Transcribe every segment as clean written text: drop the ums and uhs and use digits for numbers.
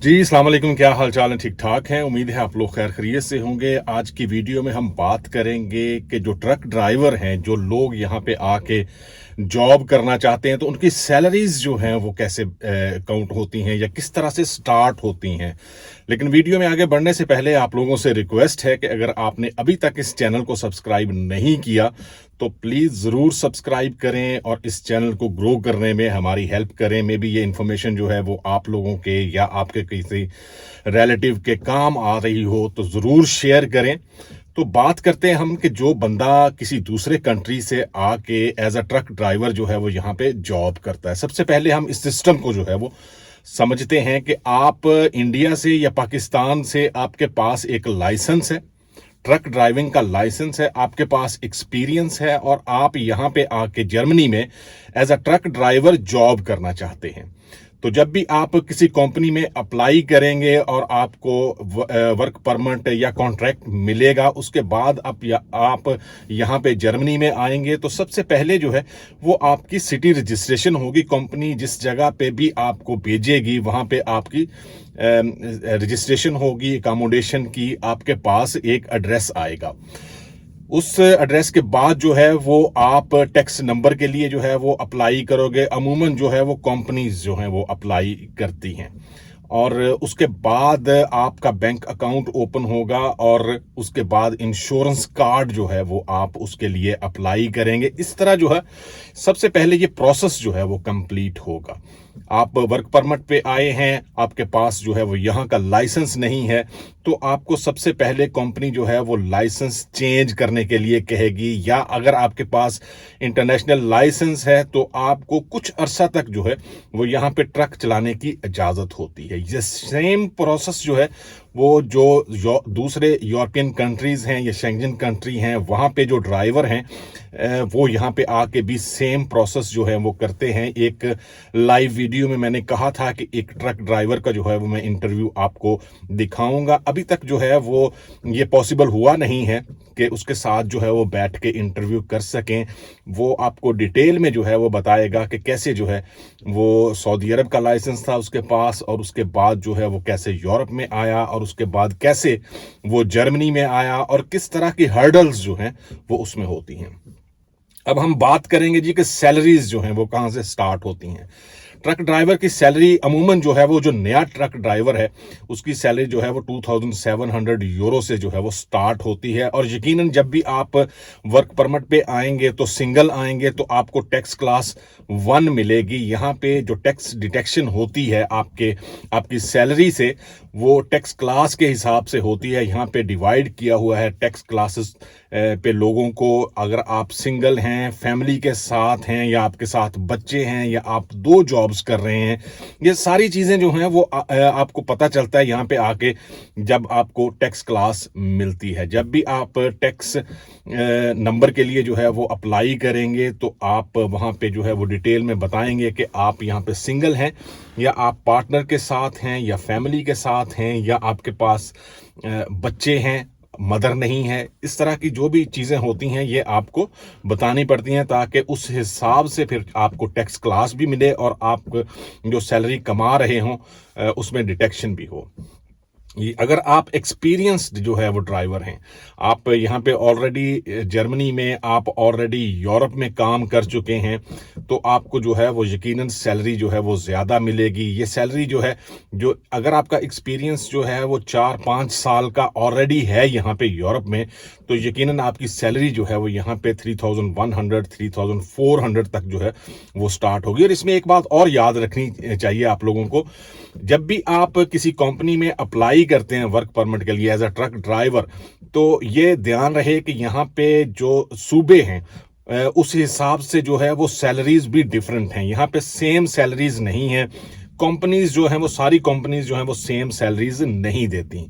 जी, अस्सलाम वालेकुम। क्या हाल चाल है? ठीक ठाक हैं। उम्मीद है आप लोग खैर खैरियत से होंगे। आज की वीडियो में हम बात करेंगे कि जो ट्रक ड्राइवर हैं, जो लोग यहाँ पे आके जॉब करना चाहते हैं, तो उनकी सैलरीज जो हैं वो कैसे काउंट होती हैं या किस तरह से स्टार्ट होती हैं। लेकिन वीडियो में आगे बढ़ने से पहले आप लोगों से रिक्वेस्ट है कि अगर आपने अभी तक इस चैनल को सब्सक्राइब नहीं किया तो प्लीज़ ज़रूर सब्सक्राइब करें और इस चैनल को ग्रो करने में हमारी हेल्प करें। मे बी ये इन्फॉर्मेशन जो है वो आप लोगों के या आपके किसी रिलेटिव के काम आ रही हो तो ज़रूर शेयर करें। तो बात करते हैं हम कि जो बंदा किसी दूसरे कंट्री से आके एज अ ट्रक ड्राइवर जो है वो यहाँ पे जॉब करता है। सबसे पहले हम इस सिस्टम को जो है वो समझते हैं कि आप इंडिया से या पाकिस्तान से आपके पास एक लाइसेंस है, ट्रक ड्राइविंग का लाइसेंस है, आपके पास एक्सपीरियंस है और आप यहाँ पे आके जर्मनी में as a truck driver job करना चाहते हैं। तो जब भी आप किसी कंपनी में अप्लाई करेंगे और आपको वर्क परमिट या कॉन्ट्रैक्ट मिलेगा, उसके बाद आप यहाँ पे जर्मनी में आएंगे तो सबसे पहले जो है वो आपकी सिटी रजिस्ट्रेशन होगी। कंपनी जिस जगह पे भी आपको भेजेगी वहाँ पे आपकी रजिस्ट्रेशन होगी, अकोमोडेशन की, आपके पास एक एड्रेस आएगा। उस एड्रेस के बाद जो है वो आप टैक्स नंबर के लिए जो है वो अप्लाई करोगे। अमूमन जो है वो कंपनीज जो हैं वो अप्लाई करती हैं और उसके बाद आपका बैंक अकाउंट ओपन होगा और उसके बाद इंश्योरेंस कार्ड जो है वो आप उसके लिए अप्लाई करेंगे। इस तरह जो है सबसे पहले ये प्रोसेस जो है वो कंप्लीट होगा। आप वर्क परमिट पे आए हैं, आपके पास जो है वो यहाँ का लाइसेंस नहीं है, तो आपको सबसे पहले कंपनी जो है वो लाइसेंस चेंज करने के लिए कहेगी, या अगर आपके पास इंटरनेशनल लाइसेंस है तो आपको कुछ अरसा तक जो है वो यहाँ पे ट्रक चलाने की इजाज़त होती है। ये सेम प्रोसेस जो है वो जो दूसरे यूरोपियन कंट्रीज़ हैं या शेंगन कंट्री हैं, वहाँ पे जो ड्राइवर हैं वो यहाँ पे आके भी सेम प्रोसेस जो है वो करते हैं। एक लाइव वीडियो में मैंने कहा था कि एक ट्रक ड्राइवर का जो है वो मैं इंटरव्यू आपको दिखाऊंगा। अभी तक जो है वो ये पॉसिबल हुआ नहीं है कि उसके साथ जो है वो बैठ के इंटरव्यू कर सकें। वो आपको डिटेल में जो है वो बताएगा कि कैसे जो है वो सऊदी अरब का लाइसेंस था उसके पास और उसके बाद जो है वो कैसे यूरोप में आया और उसके बाद कैसे वो जर्मनी में आया और किस तरह की हर्डल्स जो हैं वो उसमें होती हैं। अब हम बात करेंगे जी कि सैलरीज जो हैं वो कहाँ से स्टार्ट होती हैं। ट्रक ड्राइवर की सैलरी अमूमन जो है वो जो नया ट्रक ड्राइवर है उसकी सैलरी जो है वो 2700 यूरो से जो है वो स्टार्ट होती है। और यकीनन जब भी आप वर्क परमिट पे आएंगे तो सिंगल आएंगे तो आपको टैक्स क्लास 1 मिलेगी। यहाँ पे जो टैक्स डिडक्शन होती है आपकी सैलरी से वो टैक्स क्लास के हिसाब से होती है। यहाँ पे डिवाइड किया हुआ है टैक्स क्लासेस पे लोगों को। अगर आप सिंगल हैं, फैमिली के साथ हैं या आपके साथ बच्चे हैं या आप 2 जॉब्स कर रहे हैं, ये सारी चीज़ें जो हैं वो आपको पता चलता है यहाँ पे आके जब आपको टैक्स क्लास मिलती है। जब भी आप टैक्स नंबर के लिए जो है वो अप्लाई करेंगे तो आप वहाँ पे जो है वो डिटेल में बताएंगे कि आप यहाँ पे सिंगल हैं या आप पार्टनर के साथ हैं या फैमिली के साथ हैं या आपके पास बच्चे हैं, मदर नहीं है। इस तरह की जो भी चीज़ें होती हैं ये आपको बतानी पड़ती हैं ताकि उस हिसाब से फिर आपको टैक्स क्लास भी मिले और आप जो सैलरी कमा रहे हों उसमें डिटेक्शन भी हो। अगर आप एक्सपीरियंस्ड जो है वो ड्राइवर हैं, आप यहाँ पे ऑलरेडी जर्मनी में, आप ऑलरेडी यूरोप में काम कर चुके हैं, तो आपको जो है वो यकीनन सैलरी जो है वो ज़्यादा मिलेगी। ये सैलरी जो है, जो अगर आपका एक्सपीरियंस जो है वो 4-5 साल का ऑलरेडी है यहाँ पे यूरोप में, तो यकीनन आपकी सैलरी जो है वो यहाँ पे 3100 3400 तक जो है वो स्टार्ट होगी। और इसमें एक बात और याद रखनी चाहिए आप लोगों को, जब भी आप किसी कंपनी में अप्लाई करते हैं वर्क परमिट के लिए एज अ ट्रक ड्राइवर, तो ये ध्यान रहे कि यहाँ पे जो सूबे हैं उस हिसाब से जो है वो सैलरीज भी डिफरेंट हैं। यहाँ पे सेम सैलरीज नहीं है। कंपनीज जो हैं वो सारी कंपनीज जो हैं वो सेम सैलरीज नहीं देती।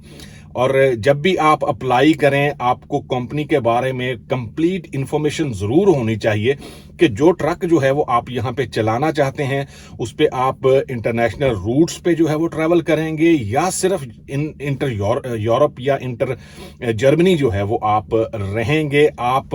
और जब भी आप अप्लाई करें आपको कंपनी के बारे में कंप्लीट इंफॉर्मेशन ज़रूर होनी चाहिए कि जो ट्रक जो है वो आप यहाँ पे चलाना चाहते हैं उस पे आप इंटरनेशनल रूट्स पे जो है वो ट्रैवल करेंगे या सिर्फ इंटर यूरोप या इंटर जर्मनी जो है वो आप रहेंगे। आप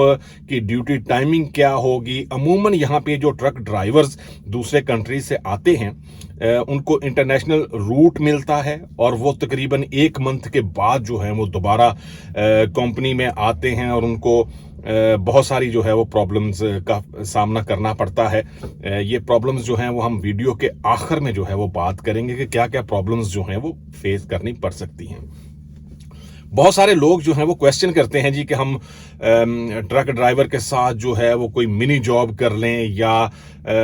की ड्यूटी टाइमिंग क्या होगी। अमूमन यहाँ पे जो ट्रक ड्राइवर्स दूसरे कंट्री से आते हैं उनको इंटरनेशनल रूट मिलता है और वो तकरीबन 1 मंथ के बाद जो है वो दोबारा कंपनी में आते हैं और उनको बहुत सारी जो है वो प्रॉब्लम्स का सामना करना पड़ता है। ये प्रॉब्लम्स जो हैं वो हम वीडियो के आखिर में जो है वो बात करेंगे कि क्या क्या प्रॉब्लम्स जो हैं वो फेस करनी पड़ सकती हैं। बहुत सारे लोग जो हैं वो क्वेश्चन करते हैं जी कि हम ट्रक ड्राइवर के साथ जो है वो कोई मिनी जॉब कर लें या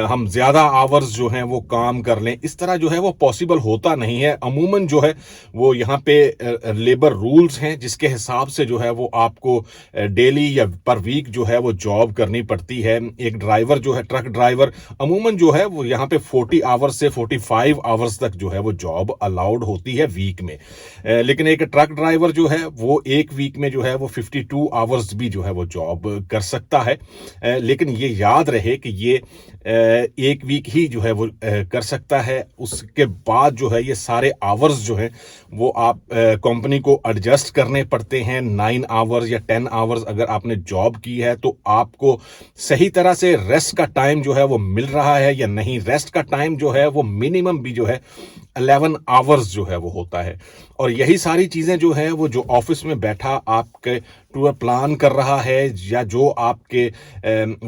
हम ज़्यादा आवर्स जो हैं वो काम कर लें। इस तरह जो है वो पॉसिबल होता नहीं है। अमूमन जो है वो यहाँ पे लेबर रूल्स हैं जिसके हिसाब से जो है वो आपको डेली या पर वीक जो है वो जॉब करनी पड़ती है। एक ड्राइवर जो है, ट्रक ड्राइवर, अमूमन जो है वो यहाँ पे 40 आवर्स से 45 आवर्स तक जो है वो जॉब अलाउड होती है वीक में। लेकिन एक ट्रक ड्राइवर जो है वो एक वीक में जो है वो 52 आवर्स भी जो है वो जॉब कर सकता है। लेकिन ये याद रहे कि ये एक वीक ही जो है वो कर सकता है। उसके बाद जो है ये सारे आवर्स जो है वो आप कंपनी को एडजस्ट करने पड़ते हैं। 9 आवर्स या 10 आवर्स अगर आपने जॉब की है तो आपको सही तरह से रेस्ट का टाइम जो है वो मिल रहा है या नहीं। रेस्ट का टाइम जो है वो मिनिमम भी जो है 11 आवर्स जो है वो होता है। और यही सारी चीज़ें जो है वो जो ऑफिस में बैठा आपके टूर प्लान कर रहा है या जो आपके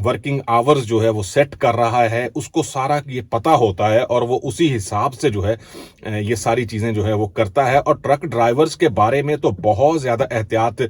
वर्किंग आवर्स जो है वो सेट कर रहा है उसको सारा ये पता होता है और वो उसी हिसाब से जो है ये सारी चीज़ें जो है वो करता है। और ट्रक ड्राइवर्स के बारे में तो बहुत ज़्यादा एहतियात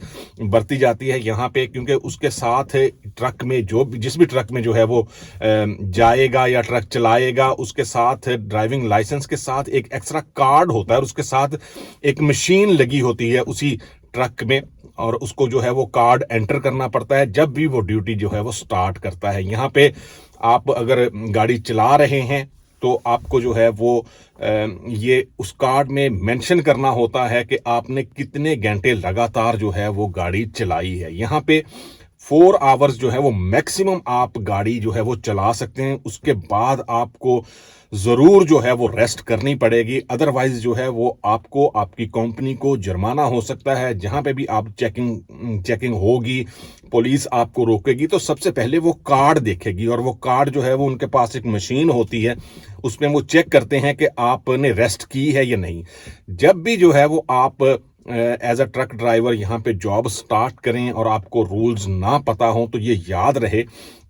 बरती जाती है यहाँ पे, क्योंकि उसके साथ ट्रक में जिस भी ट्रक में जो है वो जाएगा या ट्रक चलाएगा उसके साथ ड्राइविंग लाइसेंस के साथ एक एक्स्ट्रा कार्ड होता है और उसके साथ एक मशीन लगी होती है उसी ट्रक में और उसको जो है वो कार्ड एंटर करना पड़ता है जब भी वो ड्यूटी जो है वो स्टार्ट करता है। यहाँ पे आप अगर गाड़ी चला रहे हैं तो आपको जो है वो ये उस कार्ड में मेंशन करना होता है कि आपने कितने घंटे लगातार जो है वो गाड़ी चलाई है। यहाँ पे 4 आवर्स जो है वो मैक्सिमम आप गाड़ी जो है वो चला सकते हैं। उसके बाद आपको ज़रूर जो है वो रेस्ट करनी पड़ेगी, अदरवाइज जो है वो आपको आपकी कंपनी को जुर्माना हो सकता है। जहां पे भी आप चेकिंग होगी, पुलिस आपको रोकेगी तो सबसे पहले वो कार्ड देखेगी और वो कार्ड जो है वो उनके पास एक मशीन होती है, उसमें वो चेक करते हैं कि आपने रेस्ट की है या नहीं। जब भी जो है वो आप एज अ ट्रक ड्राइवर यहाँ पे जॉब स्टार्ट करें और आपको रूल्स ना पता हो तो ये याद रहे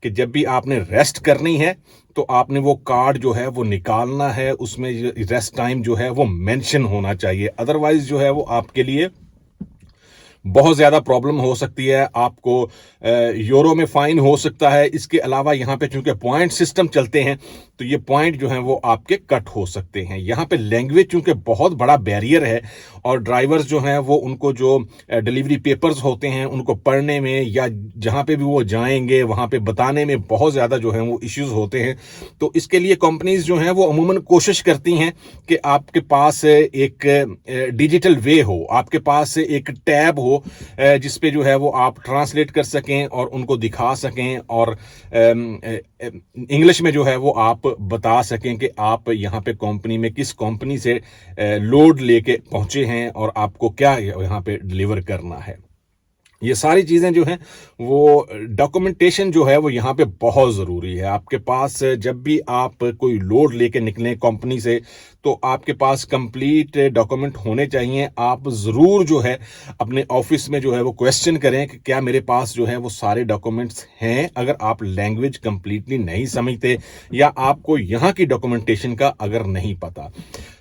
कि जब भी आपने रेस्ट करनी है तो आपने वो कार्ड जो है वो निकालना है, उसमें रेस्ट टाइम जो है वो मेंशन होना चाहिए। अदरवाइज जो है वो आपके लिए बहुत ज़्यादा प्रॉब्लम हो सकती है। आपको यूरो में फ़ाइन हो सकता है। इसके अलावा यहाँ पे चूंकि पॉइंट सिस्टम चलते हैं तो ये पॉइंट जो हैं वो आपके कट हो सकते हैं। यहाँ पे लैंग्वेज चूंकि बहुत बड़ा बैरियर है और ड्राइवर्स जो हैं वो उनको जो डिलीवरी पेपर्स होते हैं उनको पढ़ने में या जहाँ पे भी वो जाएंगे वहाँ पे बताने में बहुत ज़्यादा जो है वो इश्यूज होते हैं। तो इसके लिए कंपनीज जो हैं वो अमूमन कोशिश करती हैं कि आपके पास एक डिजिटल वे हो, आपके पास एक टैब हो जिसपे जो है वो आप ट्रांसलेट कर सकें और उनको दिखा सकें और इंग्लिश में जो है वो आप बता सकें कि आप यहाँ पे कंपनी में किस कंपनी से लोड लेके पहुंचे हैं और आपको क्या यहाँ पे डिलीवर करना है। ये सारी चीज़ें जो हैं वो डॉक्यूमेंटेशन जो है वो यहाँ पे बहुत ज़रूरी है। आपके पास जब भी आप कोई लोड लेके निकलें कंपनी से तो आपके पास कंप्लीट डॉक्यूमेंट होने चाहिए। आप ज़रूर जो है अपने ऑफिस में जो है वो क्वेश्चन करें कि क्या मेरे पास जो है वो सारे डॉक्यूमेंट्स हैं। अगर आप लैंग्वेज कंप्लीटली नहीं समझते या आपको यहाँ की डॉक्यूमेंटेशन का अगर नहीं पता।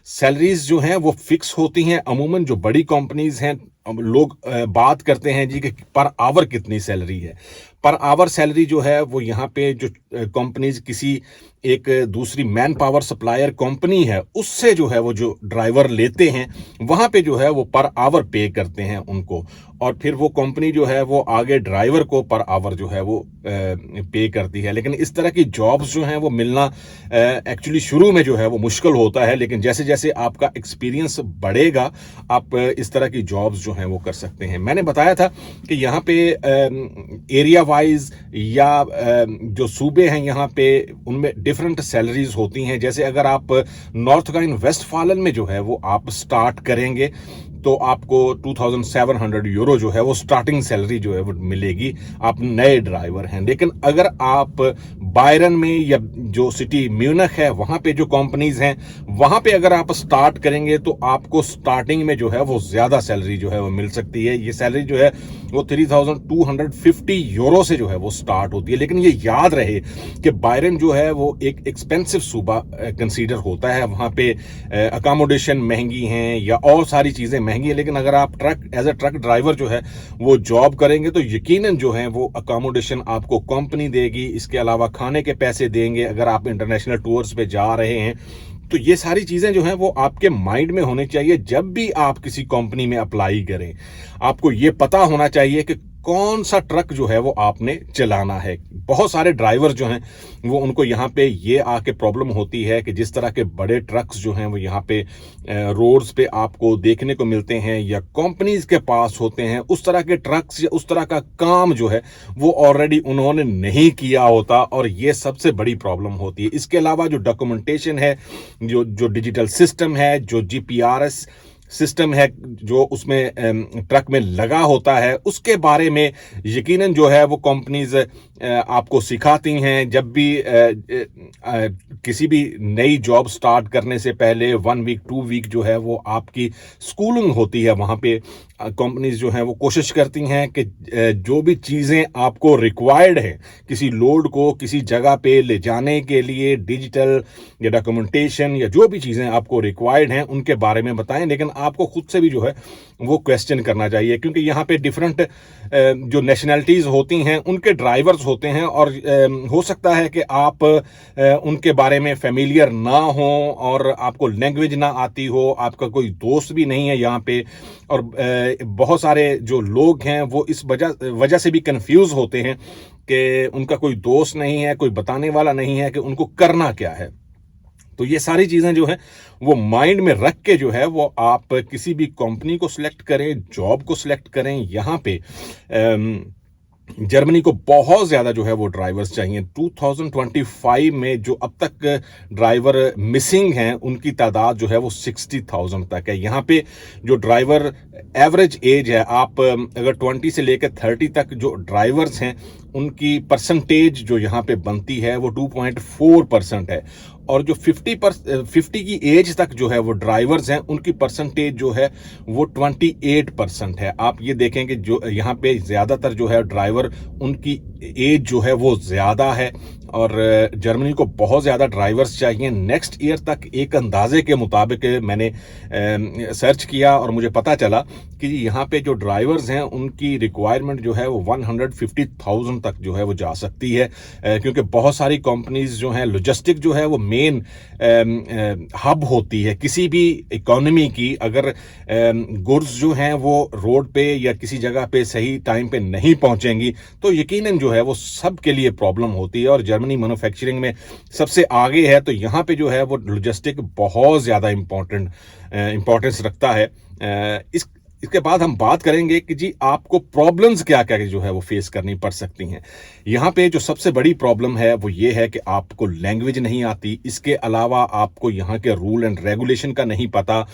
सैलरीज जो हैं वो फिक्स होती हैं। अमूमन जो बड़ी कंपनीज हैं लोग बात करते हैं जी कि पर आवर कितनी सैलरी है। पर आवर सैलरी जो है वो यहाँ पे जो कंपनीज किसी एक दूसरी मैन पावर सप्लायर कंपनी है उससे जो है वो जो ड्राइवर लेते हैं वहाँ पे जो है वो पर आवर पे करते हैं उनको और फिर वो कंपनी जो है वो आगे ड्राइवर को पर आवर जो है वो पे करती है। लेकिन इस तरह की जॉब्स जो हैं वो मिलना एक्चुअली शुरू में जो है वो मुश्किल होता है, लेकिन जैसे जैसे आपका एक्सपीरियंस बढ़ेगा आप इस तरह की जॉब्स जो हैं वो कर सकते हैं। मैंने बताया था कि यहाँ पे एरिया वाइज या जो सूबे हैं यहाँ पे उनमें डिफरेंट सैलरीज होती हैं। जैसे अगर आप नॉर्थ राइन वेस्टफालन में जो है वो आप स्टार्ट करेंगे तो आपको 2700 यूरो जो है वो स्टार्टिंग सैलरी जो है वो मिलेगी, आप नए ड्राइवर हैं। लेकिन अगर आप बायरन में या जो सिटी म्यूनिख है वहाँ पे जो कंपनीज हैं वहाँ पे अगर आप स्टार्ट करेंगे तो आपको स्टार्टिंग में जो है वो ज़्यादा सैलरी जो है वो मिल सकती है। ये सैलरी जो है वो 3250 यूरो से जो है वो स्टार्ट होती है। लेकिन ये याद रहे कि बायरन जो है वो एक एक्सपेंसिव सूबा कंसीडर होता है, वहाँ पे अकोमोडेशन महंगी हैं या और सारी चीज़ें महंगी हैं। लेकिन अगर आप एज अ ट्रक ड्राइवर जो है वो जॉब करेंगे तो यकीनन जो है वो अकोमोडेशन आपको कंपनी देगी, इसके अलावा खाने के पैसे देंगे अगर आप इंटरनेशनल टूर्स पे जा रहे हैं। तो ये सारी चीज़ें जो हैं वो आपके माइंड में होनी चाहिए जब भी आप किसी कंपनी में अप्लाई करें। आपको ये पता होना चाहिए कि कौन सा ट्रक जो है वो आपने चलाना है। बहुत सारे ड्राइवर जो हैं वो उनको यहाँ पे ये आके प्रॉब्लम होती है कि जिस तरह के बड़े ट्रक्स जो हैं वो यहाँ पे रोड्स पे आपको देखने को मिलते हैं या कंपनीज के पास होते हैं, उस तरह के ट्रक्स या उस तरह का काम जो है वो ऑलरेडी उन्होंने नहीं किया होता और ये सबसे बड़ी प्रॉब्लम होती है। इसके अलावा जो डॉक्यूमेंटेशन है, जो डिजिटल सिस्टम है, जो जीपीआरएस सिस्टम है जो उसमें ट्रक में लगा होता है, उसके बारे में यकीनन जो है वो कंपनीज आपको सिखाती हैं। जब भी किसी भी नई जॉब स्टार्ट करने से पहले 1 वीक 2 वीक जो है वो आपकी स्कूलिंग होती है। वहाँ पे कंपनीज जो हैं वो कोशिश करती हैं कि जो भी चीज़ें आपको रिक्वायर्ड है किसी लोड को किसी जगह पे ले जाने के लिए, डिजिटल या डॉक्यूमेंटेशन या जो भी चीज़ें आपको रिक्वायर्ड हैं उनके बारे में बताएं। लेकिन आपको खुद से भी जो है वो क्वेश्चन करना चाहिए, क्योंकि यहाँ पे डिफरेंट जो नेशनैलिटीज़ होती हैं उनके ड्राइवर्स होते हैं और हो सकता है कि आप उनके बारे में फेमिलियर ना हो और आपको लैंग्वेज ना आती हो, आपका कोई दोस्त भी नहीं है यहाँ पे, और बहुत सारे जो लोग हैं वो इस वजह से भी कंफ्यूज होते हैं कि उनका कोई दोस्त नहीं है, कोई बताने वाला नहीं है कि उनको करना क्या है। तो ये सारी चीज़ें जो हैं वो माइंड में रख के जो है वो आप किसी भी कंपनी को सिलेक्ट करें, जॉब को सिलेक्ट करें। यहाँ पे जर्मनी को बहुत ज़्यादा जो है वो ड्राइवर्स चाहिए। 2025 में जो अब तक ड्राइवर मिसिंग हैं उनकी तादाद जो है वो 60,000 तक है। यहाँ पे जो ड्राइवर एवरेज एज है, आप अगर 20 से लेकर 30 तक जो ड्राइवर्स हैं उनकी परसेंटेज जो यहाँ पे बनती है वो 2.4% है, और जो 50 की एज तक जो है वो ड्राइवर्स हैं उनकी परसेंटेज जो है वो 28% है। आप ये देखें कि जो यहाँ पे ज़्यादातर जो है ड्राइवर उनकी एज जो है वो ज़्यादा है और जर्मनी को बहुत ज़्यादा ड्राइवर्स चाहिए। नेक्स्ट ईयर तक एक अंदाजे के मुताबिक मैंने सर्च किया और मुझे पता चला कि यहाँ पे जो ड्राइवर्स हैं उनकी रिक्वायरमेंट जो है वो 150,000 तक जो है वो जा सकती है, क्योंकि बहुत सारी कंपनीज जो हैं, लॉजिस्टिक जो है वो मेन हब होती है किसी भी इकोनॉमी की। अगर गुड्स जो हैं वो रोड पे या किसी जगह पे सही टाइम पे नहीं पहुंचेंगी तो यकीनन जो है वो सब के लिए प्रॉब्लम होती है, और जर्मनी मैन्युफैक्चरिंग में सबसे आगे है। तो यहाँ पे जो है वो लॉजिस्टिक बहुत ज़्यादा इंपॉर्टेंस रखता है। इसके बाद हम बात करेंगे कि जी आपको प्रॉब्लम्स क्या क्या जो है वो फेस करनी पड़ सकती हैं। यहाँ पे जो सबसे बड़ी प्रॉब्लम है वो ये है कि आपको लैंग्वेज नहीं आती, इसके अलावा आपको यहाँ के रूल एंड रेगुलेशन का नहीं पता,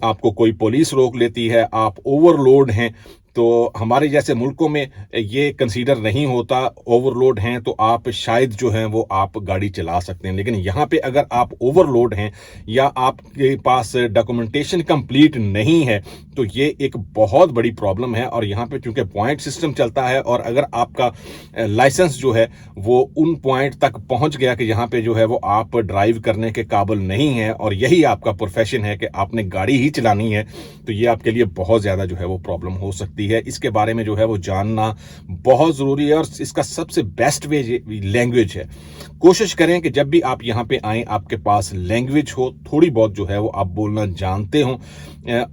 आपको कोई पुलिस रोक लेती है, आप ओवरलोड हैं। तो हमारे जैसे मुल्कों में ये कंसीडर नहीं होता, ओवरलोड हैं तो आप शायद जो हैं वो आप गाड़ी चला सकते हैं। लेकिन यहाँ पे अगर आप ओवरलोड हैं या आपके पास डॉक्यूमेंटेशन कंप्लीट नहीं है तो ये एक बहुत बड़ी प्रॉब्लम है। और यहाँ पे चूंकि पॉइंट सिस्टम चलता है और अगर आपका लाइसेंस जो है वो उन पॉइंट तक पहुँच गया कि यहाँ पे जो है वो आप ड्राइव करने के काबिल नहीं है और यही आपका प्रोफेशन है कि आपने गाड़ी ही चलानी है, तो ये आपके लिए बहुत ज़्यादा जो है वो प्रॉब्लम हो सकती है। इसके बारे में जो है वो जानना बहुत ज़रूरी है और इसका सबसे बेस्ट वे लैंग्वेज है। कोशिश करें कि जब भी आप यहाँ पे आएँ आपके पास लैंग्वेज हो, थोड़ी बहुत जो है वो आप बोलना जानते हो,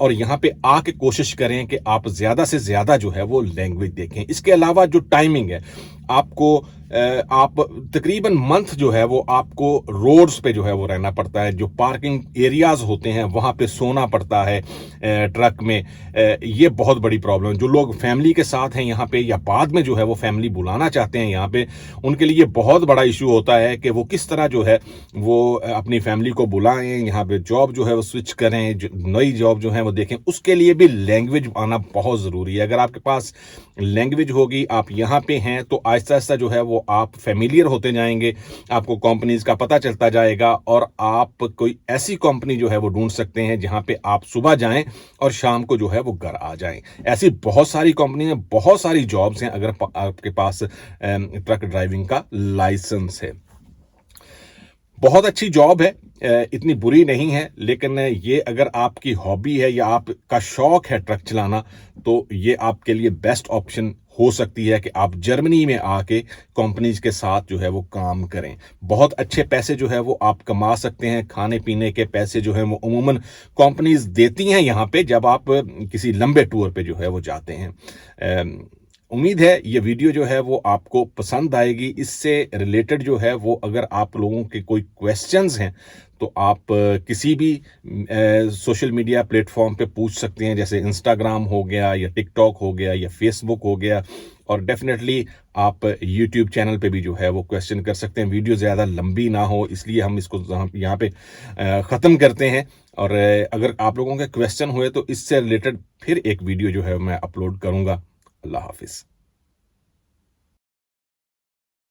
और यहाँ पे आके कोशिश करें कि आप ज़्यादा से ज़्यादा जो है वो लैंग्वेज देखें। इसके अलावा जो टाइमिंग है, आपको आप तकरीबन मंथ जो है वो आपको रोड्स पे जो है वो रहना पड़ता है, जो पार्किंग एरियाज होते हैं वहाँ पे सोना पड़ता है ट्रक में। ये बहुत बड़ी प्रॉब्लम है। जो लोग फैमिली के साथ हैं यहाँ पे या बाद में जो है वो फैमिली बुलाना चाहते हैं यहाँ पे, उनके लिए बहुत बड़ा इशू होता है कि वो किस तरह जो है वो अपनी फैमिली को बुलाएं, यहाँ पे जॉब जो है वो स्विच करें, नई जॉब जो है वो देखें। उसके लिए भी लैंग्वेज आना बहुत ज़रूरी है। अगर आपके पास लैंग्वेज होगी, आप यहाँ पे हैं, तो आहिस्ता आहिस्ता जो है वो आप फेमिलियर होते जाएंगे, आपको कंपनीज का पता चलता जाएगा और आप कोई ऐसी कंपनी जो है वो ढूंढ सकते हैं जहां पे आप सुबह जाएं और शाम को जो है वो घर आ जाएं। ऐसी बहुत सारी कंपनी हैं, बहुत सारी जॉब्स हैं अगर आपके पास ट्रक ड्राइविंग का लाइसेंस है। बहुत अच्छी जॉब है, इतनी बुरी नहीं है, लेकिन ये अगर आपकी हॉबी है या आपका शौक है ट्रक चलाना, तो ये आपके लिए बेस्ट ऑप्शन हो सकती है कि आप जर्मनी में आके कंपनीज के साथ जो है वो काम करें। बहुत अच्छे पैसे जो है वो आप कमा सकते हैं। खाने पीने के पैसे जो है वो अमूमन कंपनीज देती हैं यहाँ पे जब आप किसी लंबे टूर पे जो है वो जाते हैं। उम्मीद है ये वीडियो जो है वो आपको पसंद आएगी। इससे रिलेटेड जो है वो अगर आप लोगों के कोई क्वेश्चंस हैं तो आप किसी भी सोशल मीडिया प्लेटफॉर्म पे पूछ सकते हैं, जैसे इंस्टाग्राम हो गया या टिकटॉक हो गया या फेसबुक हो गया, और डेफिनेटली आप यूट्यूब चैनल पे भी जो है वो क्वेश्चन कर सकते हैं। वीडियो ज़्यादा लंबी ना हो इसलिए हम इसको यहाँ पे ख़त्म करते हैं। और अगर आप लोगों के क्वेश्चन हुए तो इससे रिलेटेड फिर एक वीडियो जो है मैं अपलोड करूँगा। अल्लाह हाफिज़।